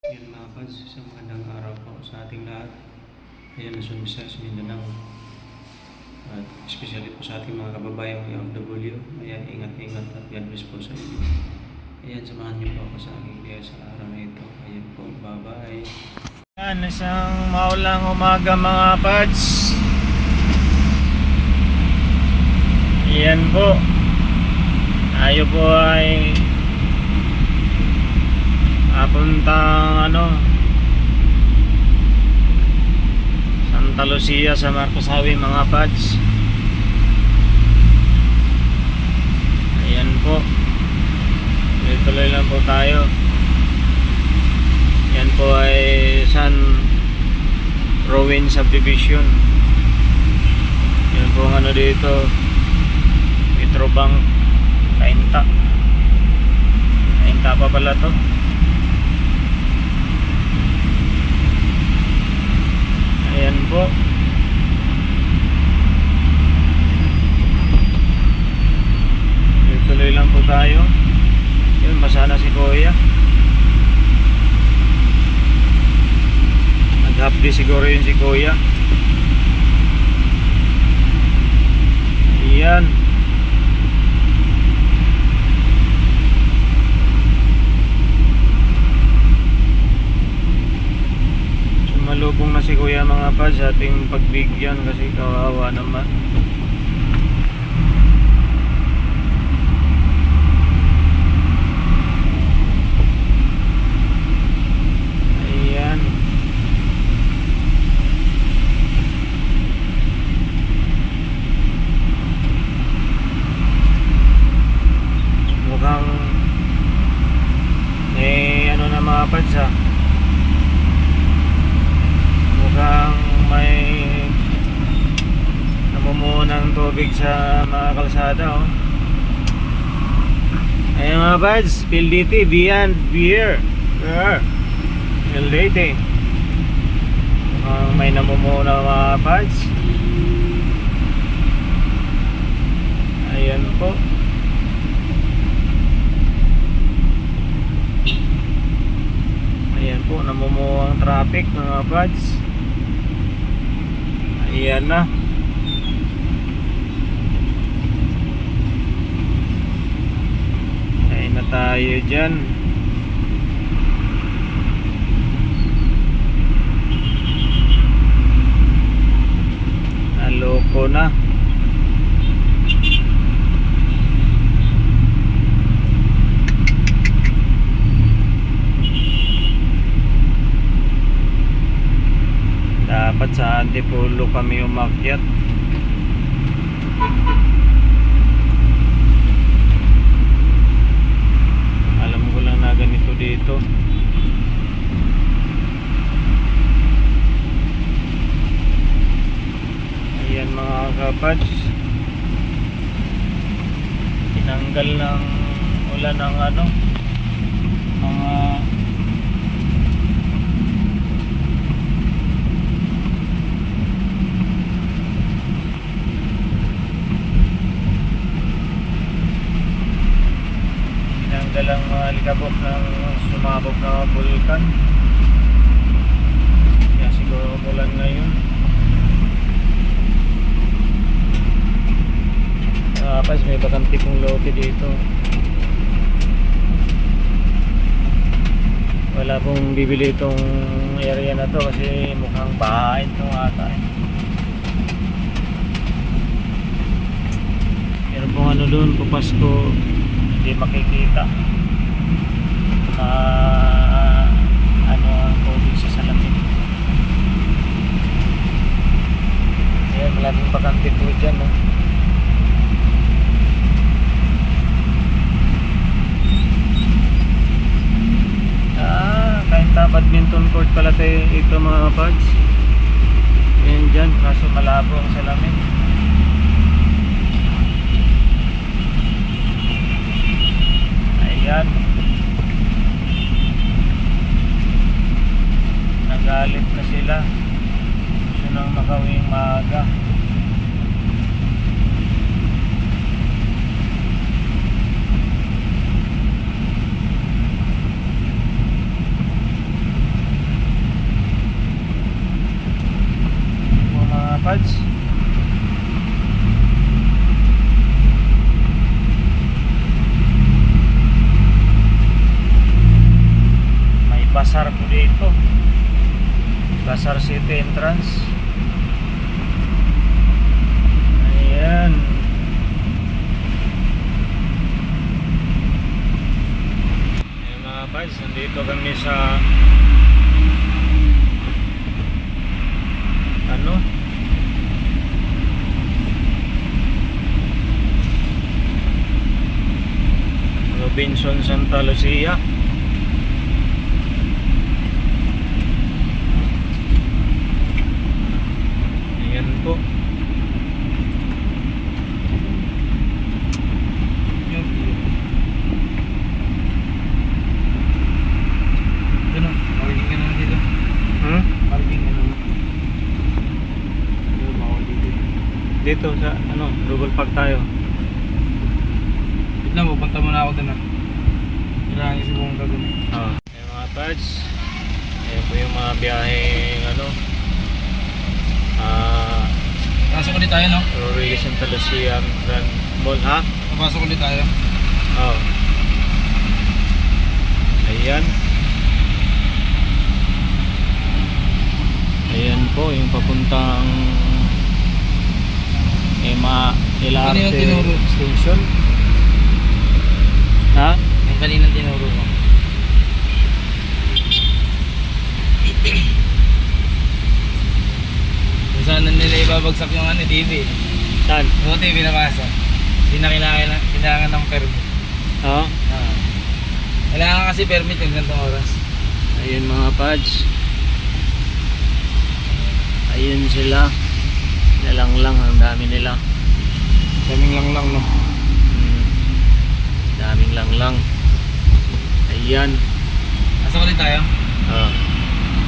Yan mga pads, isang magandang araw po sa ating lahat. Ayan, Luzon, Visayas, Mindanao. At especially po sa ating mga kababayang OFW. Ayan, ingat-ingat at God bless po sa inyo. Ayan, samahan niyo po ako sa aking biya sa araw na ito. Ayan po, bye-bye. Yan, isang maulang umaga mga pads. Yan po. Tayo po ay papuntang Santa Lucia sa Marcosawi mga pads. Ayan po. Tuloy lang po tayo. Yan po ay San Rowan Subdivision. Yan po ang dito, Metrobank Kainta pa pala to. Ayan po. Tuloy lang po tayo. Yun, masana si Kuya. Nag-half day siguro yun si Kuya. Ayan. Sumalubong na si Kuya mga pads sa ating pagbigyan kasi kawawa naman. Ayan. Mukhang na mga pads ha. Mukhang may namumuo ng tubig sa mga kalsada oh. Ayan mga pads, PLDT Beyond Beer. PLDT. Mukhang may namumuo na mga pads. Ayan po. Ayan po, namumuo ang traffic mga pads. Ayan na. Ayan na tayo dyan. Naloko na. Dapat sa Antipolo kami umakyat. Alam ko lang na ganito dito. Ayan mga kapads, tinanggal ng ulan ng mga dalang mga alikabok ng sumabog na bulkan. Kaya siguro umulan ngayon. Tapos may bakanti pong lote dito. Wala pong bibili itong area na to kasi mukhang bahain ito ata eh. Pero kung doon pupasko hindi makikita na ang tubig sa salamin. Ayan, maraming bakante po dyan no? Kainta badminton court pala ito mga pads. Ayan dyan, kaso malabo ang salamin. Ayan. Nagalit na sila. Gusto nang makawing maaga. Basar po dito. Basar City entrance. Ayan. Ayan mga pads, nandito kami sa ano? Robinson Santa Lucia. Ayan po. Ito na, parking ka na dito. Parking ka na. Ito, bawal dito. Dito sa ano, Google Park tayo. Wait lang, pupunta muna ako doon ah. Kailangan yung pumunta doon eh. Ayan mga pads. Ayan po yung mga biyaheng ano. Pasok ulit tayo, no? Rodriguez Santa Lucia Grand Mall, ha? Papasok ulit tayo. Oo. Ayan. Ayan po yung papuntang Kanina LRT tinuro. station. Ha? Yung kaninang tinuro ko. Kung saan na nila ibabagsak yung ano, TV. Saan? Yung TV na masa. Hindi na kailangan ng permit. Oo. Kailangan kasi permit yung gantong oras. Ayun mga pads. Ayun sila. Nalang ang dami nila. Daming lang, no? Daming lang. Ayan. Pasok ulit tayo. Oh,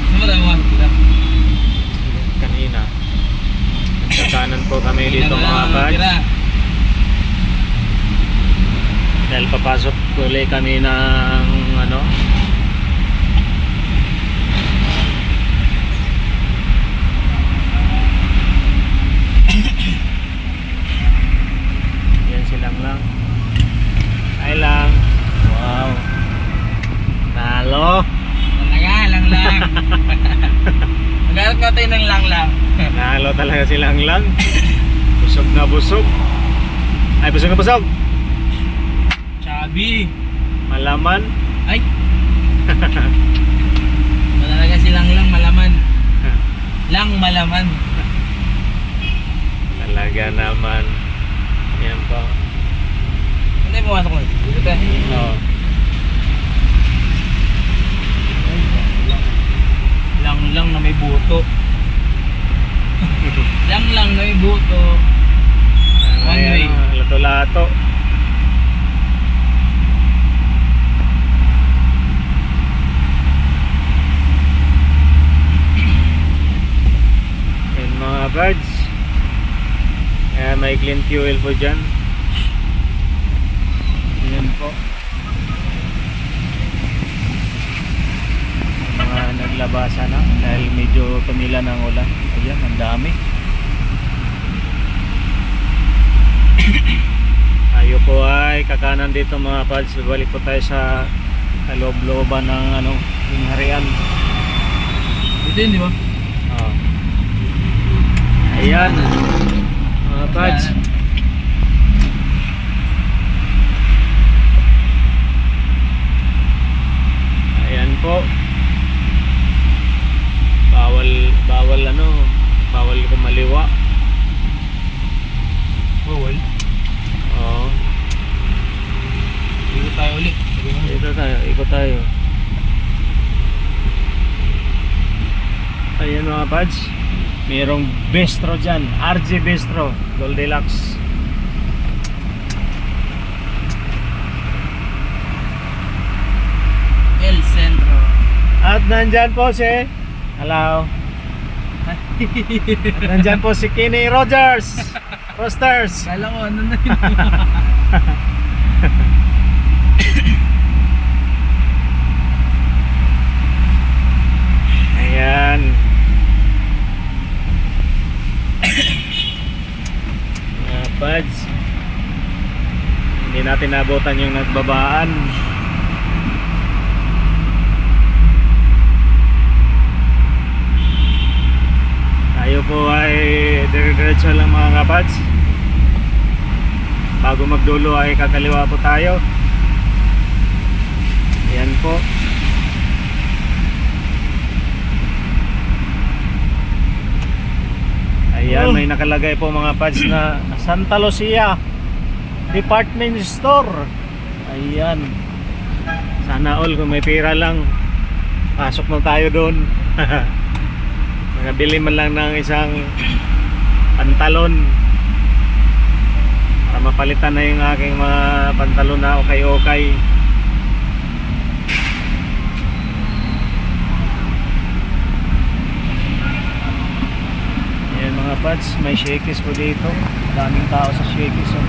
Saan ba tayo pumasok dito? kanina. Sa kanan po kami dito mga pads. Tira. Dahil papasok ulit kami ng ano. Yan silang lang. Ay lang. Wow. Nalo. Talaga, lang. Maghanap nga tayo ng lang. Nalo talaga silang lang. Busog na busog. Ay, busog na busog. Chubby. Malaman. Ay. Talaga silang lang malaman. Lang malaman. Talaga naman. Yan po. Ano tayo pumasok ulit? Dito tayo. Oo. Lang na may buto. lang na may buto. One way. Lato-lato. Yan mga birds. Kaya may clean fuel po dyan. Yan po. Mga naglabasa na dahil medyo tumila ng ulan. Ayan, ang dami. Tayo po ay kakanan dito mga pads. Balik po tayo sa kaloob-looban ng ano, yung harian. Dito yun, di ba? Oh. Ayan mga pads. Ayan po. Bawal kumaliwa. Bawal. Oo. Dito tayo ulit. Ikot tayo. Ayan mga pads. Mayroong bistro dyan. RG Bistro Goldilocks. El Centro. At nandyan po si hello. At nandyan po si Kenny Rogers Roasters. Kala ko ano na yun. Ayan. Mga pads. Hindi natin nabutan yung nagbabaan. Diretso lang mga kapads. Bago magdulo ay kakaliwa po tayo. Ayan po. Ayan, may nakalagay po mga pads na Santa Lucia Department Store. Ayan. Sana all kung may pera lang, pasok na tayo doon. Nakabili man lang ng isang pantalon para mapalitan na yung aking mga pantalon na okay-okay. Ayan mga pads, may Shakey's po dito. Daming tao sa Shakey's. Oh.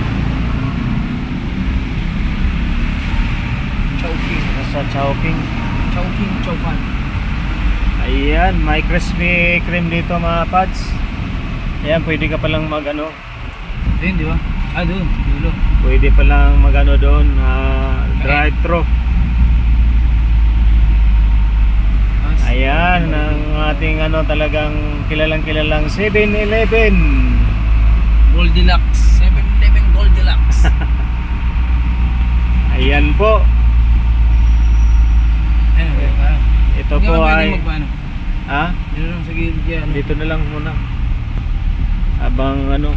Chowking. Sa Chowking. Chowking, chowfan. Ayan, may crispy cream dito mga pads. Ayan, pwede ka palang mag ano, Ayun, di ba? Ah, doon. Dulo. pwede palang mag ano doon, drive-thru. Ayan, ang ating ano talagang kilalang 7-Eleven. Goldilocks. 7-Eleven Goldilocks. Ayan po. Ayun, ayun. Ito Hindi po ka pwede ay magpaano. ha? Dito lang sa gilid yan. Dito na lang muna. Abang ano.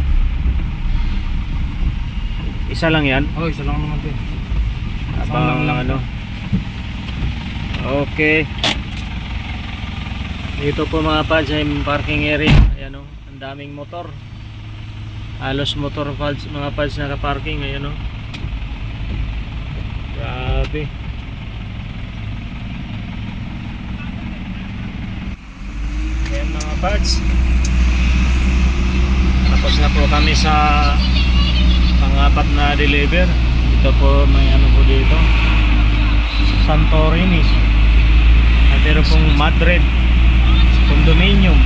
Isa lang 'yan. Oh, isa lang naman ito. Abang lang. ano. Okay. Dito po mga pads ay parking area. Ayan o, ang daming motor. Halos motor pads, mga pads naka-parking. Ayan o. Grabe. Ayan mga pads. Tapos na po kami sa pang-apat na deliver. Ito po may ano po dito, Santorini. At meron pong Madrid condominium.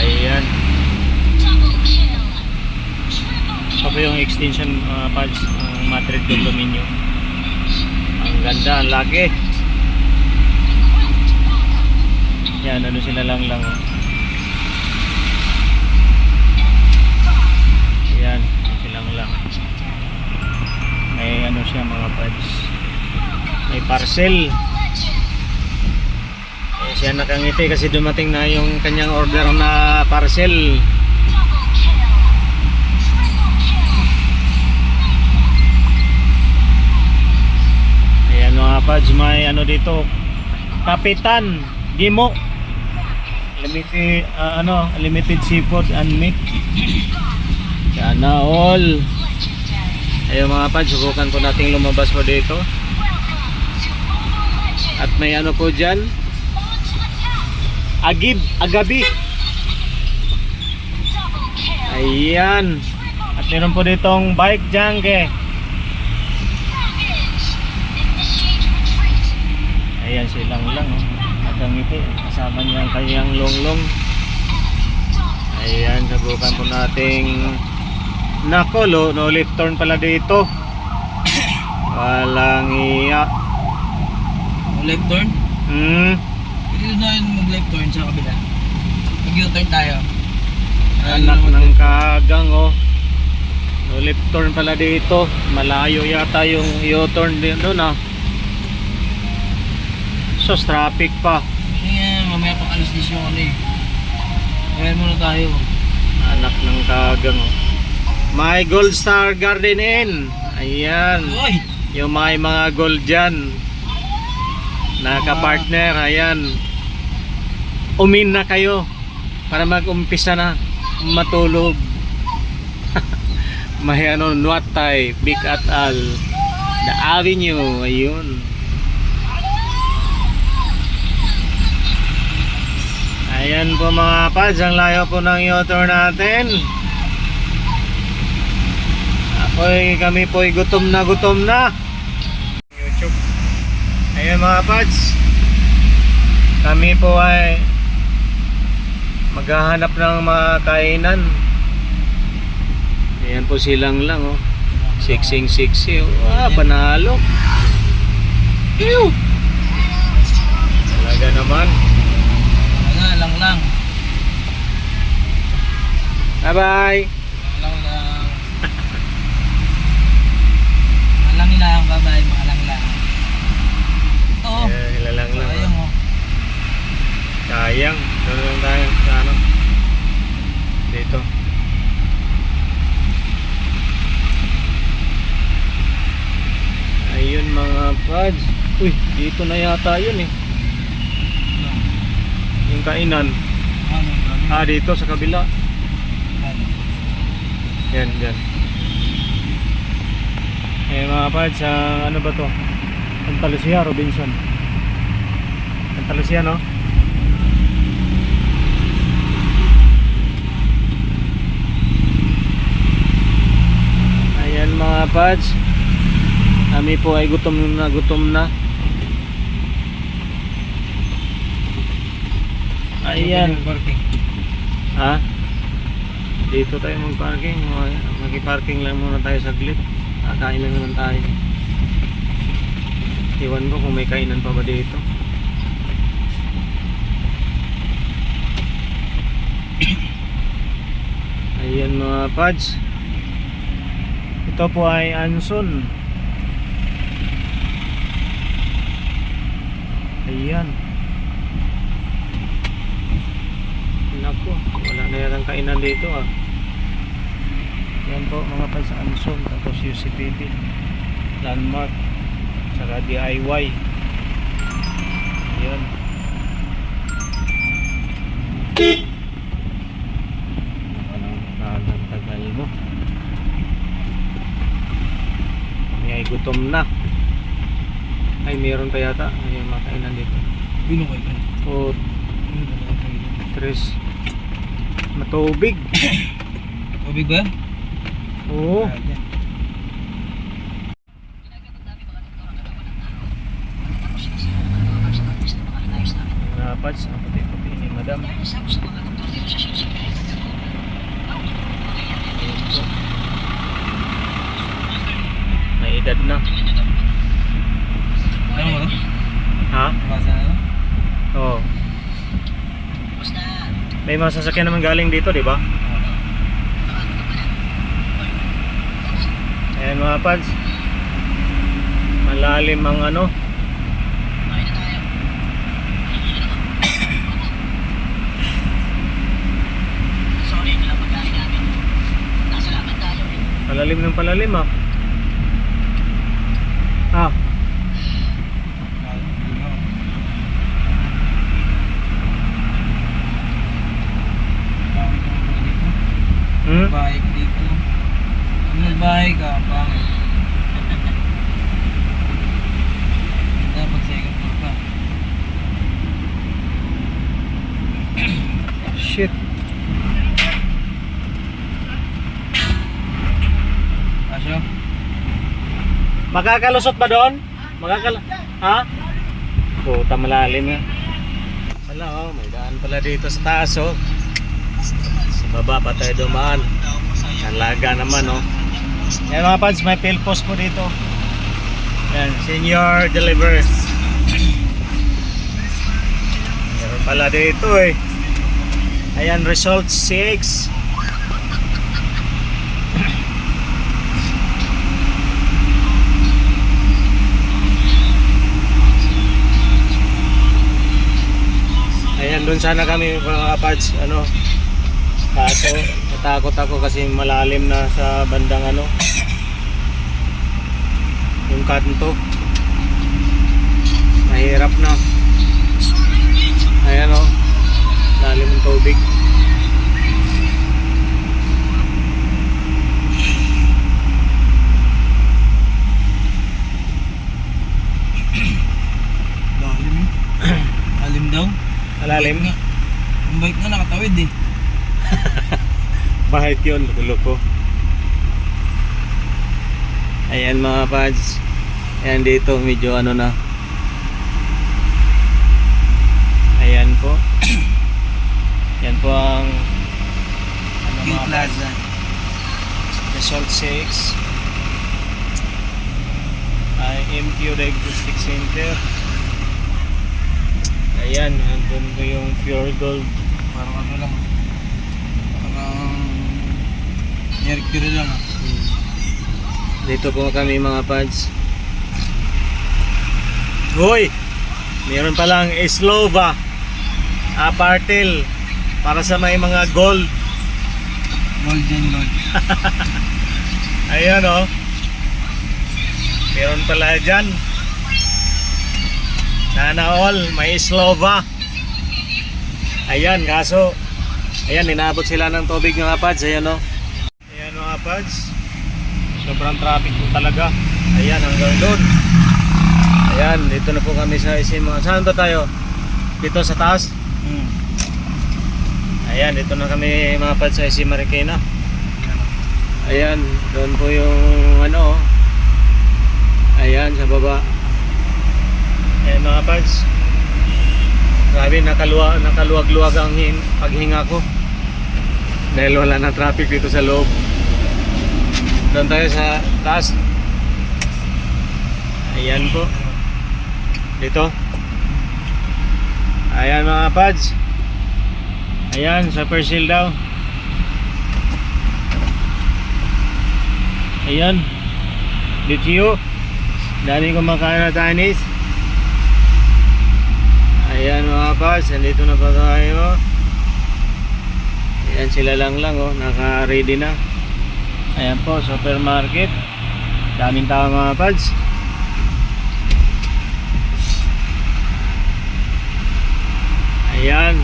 Ayan. Ito po yung extension pads ng Madrid condominium. Ang ganda, ang laki. Yan, ano sila lang oh. Yan, silang lang. May ano siya mga pads. May parcel. Eh, siya nakangiti kasi dumating na yung kanyang order na parcel. Ayan mga pads, may ano dito, Kapitan Gimo. Limited seafood and meat. Sana all. Ayun mga pads, subukan po nating lumabas po dito. At may ano po dyan, Agabi. Ayan. At meron po ditong bike junkie. Ayan silang lang oh. Nagangiti, kasama niya ang kanyang longlong. Ayan, subukan po nating nako, no left turn pala dito. Walang iya. Left turn? Pwede na yun mag-left turn sa kabila. Mag-U-turn tayo. Anak ng kagang oh. No left turn pala dito. Malayo yata yung U-turn din doon ah. So traffic pa. Kaya mamaya pang alas 10 yung ano eh. Kaya muna tayo. Anak ng kagang oh. May Gold Star Garden Inn. Ayan. Uy! Yung may mga gold dyan. Naka-partner. Ayan. Umin na kayo para mag-umpisa na matulog. May ano, Nuatay, Big Atal, The Avenue. Ayun. Ayan po mga pads, ang layo po ng U-turn natin. Kami po'y gutom na YouTube. Ayan mga pads, kami po ay maghahanap ng mga kainan. Ayan po silang lang oh. Siksing oh. Panalo. Ew. Talaga naman. Lang. Bye-bye. Malang lang. Malang lang, bye-bye, malang lang. Oo. Ilalang lang. Sayang oh. Sayang. Doon lang tayo sa ano. Dito. Ayun mga pads. Uy, dito na yata yun eh. Yung kainan. Ano, Dito sa kabila. Yan, yan. Eh mga pads, ano ba to? Santa Lucia, Robinson. Santa Lucia, no? Ayan mga pads. Kami po ay gutom na gutom na. Ayan. Parking. Ha? Dito tayo mag-parking. Mag-parking lang muna tayo saglit. Kakain lang naman tayo. Iwan ko kung may kainan pa ba dito. Ayan mga pads. Ito po ay Anson. Ayan. Naku, wala na yatang kainan dito ah. Yan po mga pads sa Anson. Tapos UCPP Landmark saka DIY. Ayan. Anong tagal mo. May gutom na. Ay meron pa yata. May mga kainan dito. Bino kayo kan. O tres. Matubig. Tubig ba? Oo. Mga pads, ang puti-puti ni madam. May edad na. Ano mo? Ha? Basa na? Oo. May mga sasakyan naman galing dito, di ba? Ayan mga pads. Malalim ang ano. Palalim ng palalim ah. Ah. Hmm? Bahay dito. Nagbahay ka, pangit. Dapat second floor ka. Shit. Asyo? Makakalusot ba doon? Ha? Puta malalim nga. Wala oh, may daan pala dito sa taas oh. Sa baba pa tayo dumaan. Talaga naman oh. Yan mga pads, may fill post po dito. Yan, senior deliver. Meron pala dito eh. Ayan, result 6. Ayan, doon sana kami mga pads, ano. Kaso, natakot ako kasi malalim na sa bandang ano. Yung kanto. Mahirap na. Ayan o. Lalim ng tubig. Lalim eh. Lalim daw? Malalim nga. Ang bike na nakatawid eh. Bahit yun, loko. Ayan mga pads. Ayan dito, medyo ano na. Ayan po. Yan po ang ano King mga pads. Plaza. Result 6 ay MQ Diagnostic Center. Ayan, andun ko yung Pure Gold. Parang ano lang. Parang Mercury lang ah. Dito po kami mga pads. Hoy! Meron palang Eslova Apartel para sa may mga gold. Golden gold. Ayan oh. Meron pala dyan. Sana all, may Eslova. Ayan, kaso ayan, inaabot sila ng tubig mga pads. Ayan oh. Ayan mga pads. Sobrang traffic po talaga. Ayan, hanggang doon. Ayan, dito na po kami sa SM. Saan ba tayo? Dito sa taas? Ayan, dito na kami mga pads sa SM Marikina. Ayan, doon po yung ano. Ayan, sa baba. Ayan mga pads. Grabe, nakaluwag-luwag ang paghinga ko. Dahil wala na traffic dito sa loob. Doon tayo sa taas. Ayan po. Dito. Ayan mga pads. Ayan, sa Persil daw. Ayan. Dito. Dami kumakain na Chinese. Ayan mga pads, nandito na pa tayo. Ayan sila lang oh, naka-ready na. Ayan po, supermarket. Daming tao mga pads. Ayan.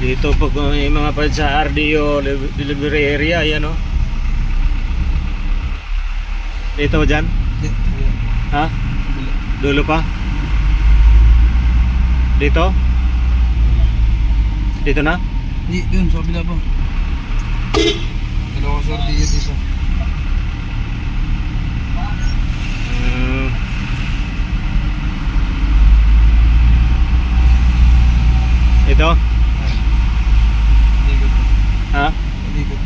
Dito po may mga pads sa RDO delivery area, ayan oh. Dito ba dyan? Ha? Dulo pa? Dito? Dito na? Di, dun, sa kabila po. Dalawa sir, di dito. Ito? Ligot po. Ha? Ligot.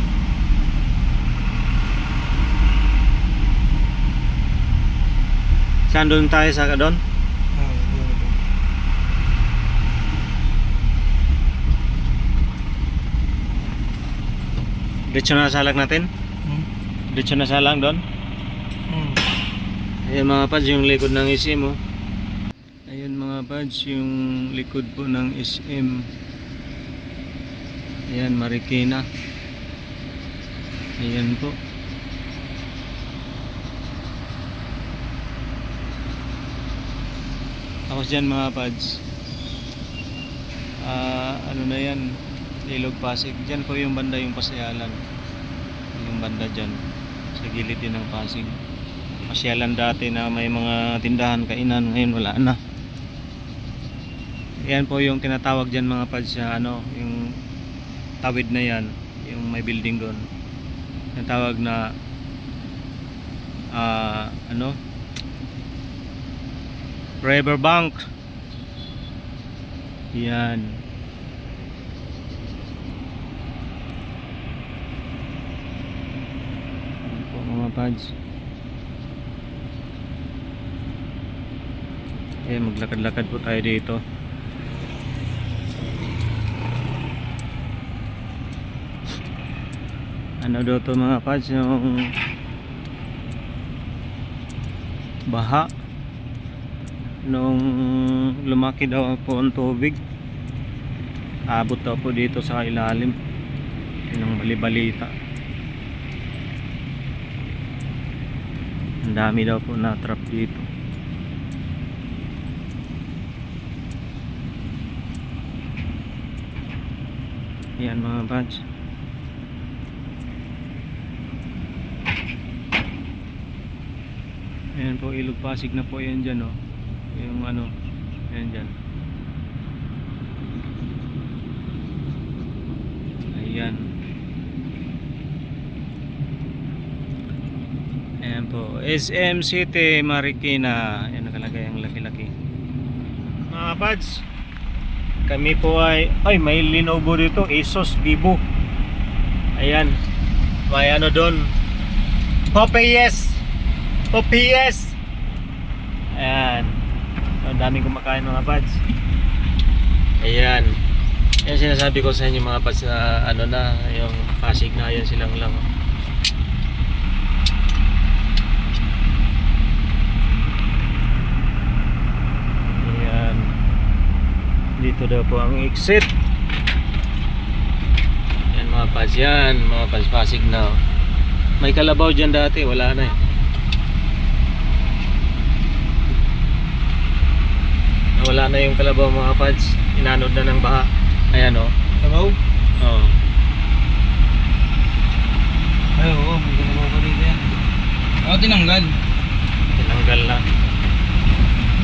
Saan doon tayo sa doon? Dun po. Diretso na salang natin? Diretso na salang doon? Ayan mga pads, yung likod ng SM oh. Ayan mga pads, yung likod po ng SM. Ayan, Marikina. Ayan po. Tapos dyan mga pads, ano na yan, Ilog Pasig. Dyan po yung banda, yung pasyalan. Yung banda dyan, sa gilid din ng Pasig. Pasyalan dati na may mga tindahan, kainan, ngayon wala na. Yan po yung tinatawag dyan mga pads sa ano, yung tawid na yan, yung may building doon. Tinatawag na ano, Riverbank. Yan. Yan po mga pads. Ayan, maglakad-lakad po tayo dito. Ano daw to mga pads, yung baha nung lumaki daw po ang tubig, abot daw po dito sa ilalim. Yun ang balibalita. Ang dami daw po na trap dito. Yan mga pads. Ayan po, Ilog Pasig na po yan dyan oh. Yung ano, ayan dyan. Ayan. Ayan po, SM City Marikina. Ayan nakalagay ang laki-laki. Mga pads, kami po ay may Lenovo dito, Asus Vivo. Ayan, may ano doon, Popeyes. Popeyes. Ayan. Ang daming kumakain mga pads. Ayan. Yan sinasabi ko sa inyo mga pads na ano na, yung Pasig na yan silang lang. Ayan. Dito daw po ang exit. Yan mga pads yan. Mga pads Pasig na. May kalabaw dyan dati. Wala na eh. Wala na yung kalabaw mga pads. Inanod na ng baha. Ayan o. Hello? Oh. Ay, oo. May ginagawa ko dito yan. Ako tinanggal. Tinanggal na.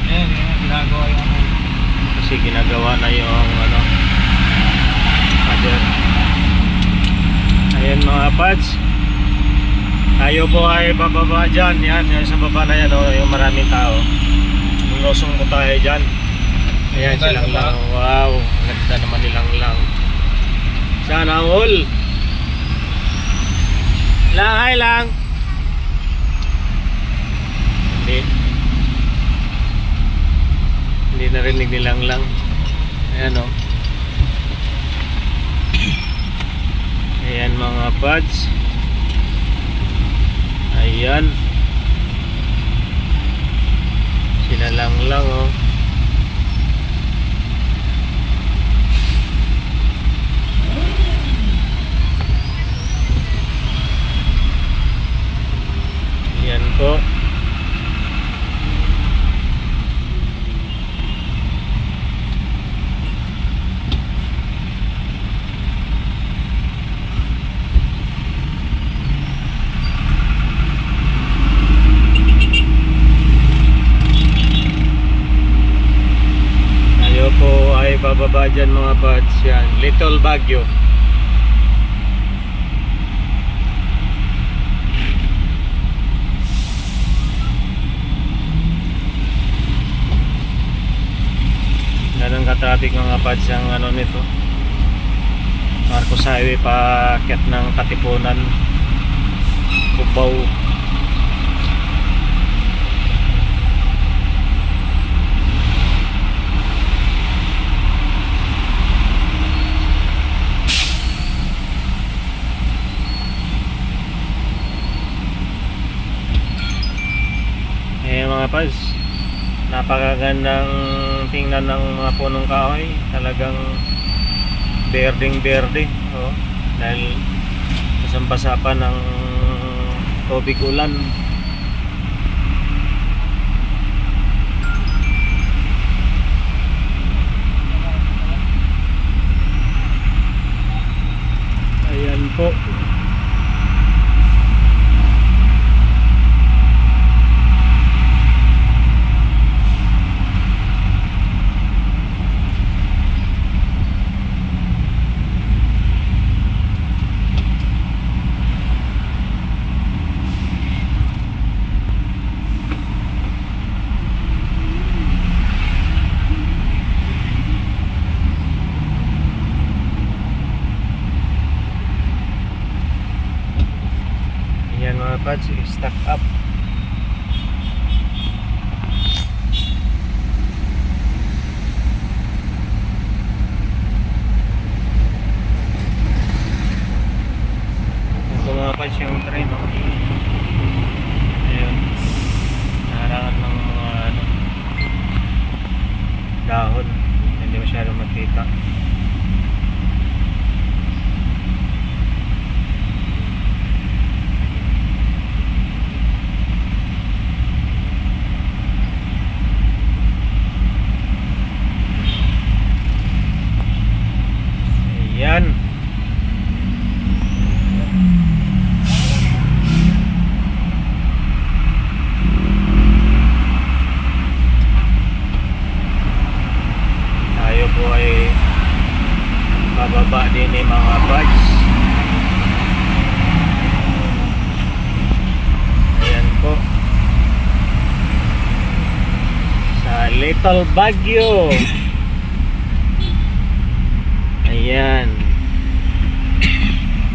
Ayan, yan. Ginagawa yung ano. Kasi ginagawa na yung ano. Father. Ayan mga pads. Tayo po ay bababa dyan. Yan, yung sa baba na yan o. Yung maraming tao. Lusong po tayo dyan. Ayan silang lang. Wow. Ang ganda naman nilang lang. Sana all. Lang, ay lang. Hindi narinig nilang lang. Ayan o. Ayan mga pads. Ayan. Sila lang oh. Yan po. Tayo po ay bababa dyan mga pads. Yan, Little Baguio. Ganun ka-traffic mga pads ang ano nito. Marcos Highway paakyat ng Katipunan, Cubao. Mga pads, napakagandang tingnan ng mga punong kahoy. Talagang berdeng-berde oh, dahil basang-basa pa ng tubig ulan. Ayan po. Yan mga pads, stack up. Ito mga pads yung train oh. Ayun, naharangan ng mga ano, dahon, hindi masyadong makita. Yan. Tayo po ay bababa din ni mga buds. Ayan po. Sa Little Baguio. Ayan.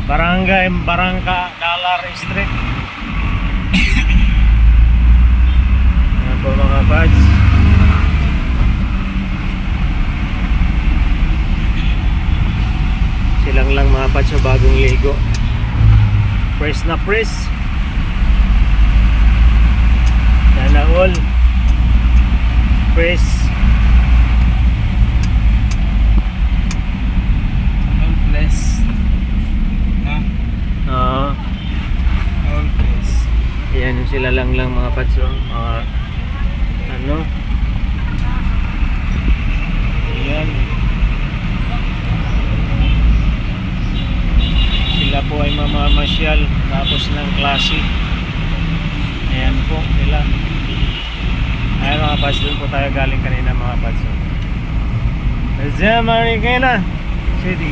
Barangay Barangka Dalar Street. mga pads. Silang lang mga pads sa bagong ligo. Press na press. Sana all. Press. All bless. Ha? Oo. All bless. Ayan sila lang mga pads. Mga ano. Ayan. Sila po ay mamamasyal tapos ng klase. Ayan po sila. Ayan mga pads, doon po tayo galing kanina mga pads. Sa Marikina City.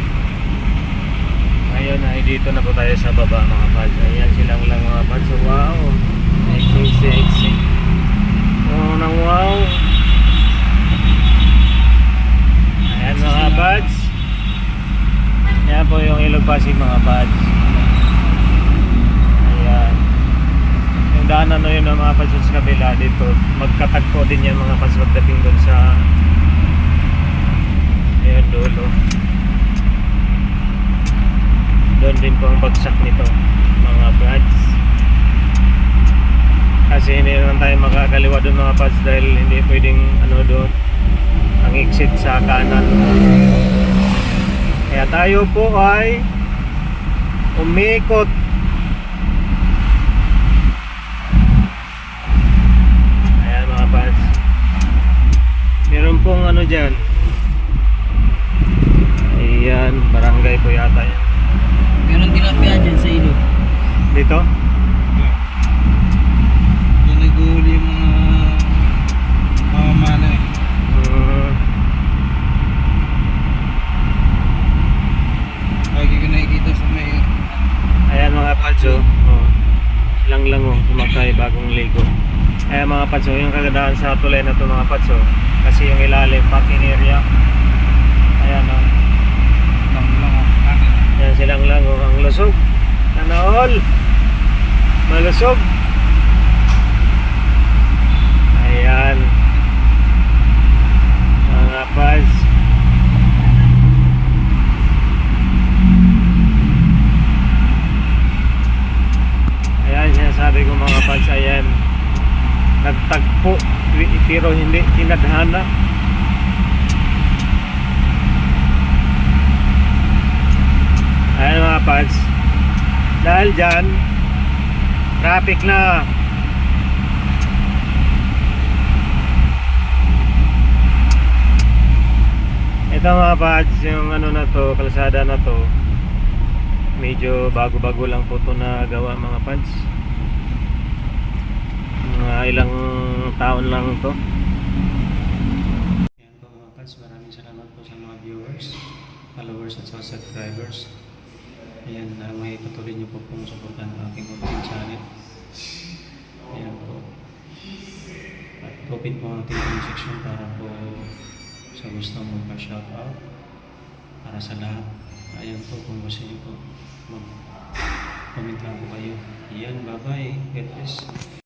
Ngayon ay dito na po tayo sa baba mga pads. Ayan silang lang mga pads. Wow, sexy. Oh, nang wow. Ayan mga pads. Ayan po yung Ilog Pasig mga pads. Ayan. Yung daanan na yun ng mga pads sa kabila dito. Magkatagpo din yan mga pads magdating doon sa ayan dulo. Doon din po ang bagsak nito mga pads. Kasi hindi naman tayo makakaliwa doon mga pads dahil hindi pwedeng ano doon ang exit sa kanan. Kaya tayo po ay umikot. Ayan mga pads. Meron pong ano dyan. Ayan, barangay po yata yan. Meron tilapia dyan sa ilog. Dito? Yan nag-uuli yung mga mamamana eh. Lagi ko nakikita sa may Ayan mga pads oh. Silang lang oh, kumakay bagong ligo. Ayan mga pads oh, yung kagandahan sa tulay na to mga pads oh. Kasi yung ilalim, parking area. Ayan oh. lang ako. Ayan silang lang oh, ang lusog. Sana all. Malusog. Ayan. Mga pads. Ayan, sinasabi ko mga pads, ayan. Nagtagpo, pero hindi tinadhana. Ayan mga pads. Dahil dyan, traffic na. Ito mga pads, yung ano na to, kalsada na to. Medyo bago-bago lang po ito na gawa mga pads. Mga ilang taon lang to. Yan po mga pads, maraming salamat po sa mga viewers, followers at sa subscribers. Ayan, may patuloy niyo po pong suportahan ang aking content channel. Ayan po. At open po ang ating comment section para po sa gusto mo pa-shoutout para sa lahat. Ayan po, kung gusto niyo po mag-comment lang po kayo. Ayan, bye-bye. God bless.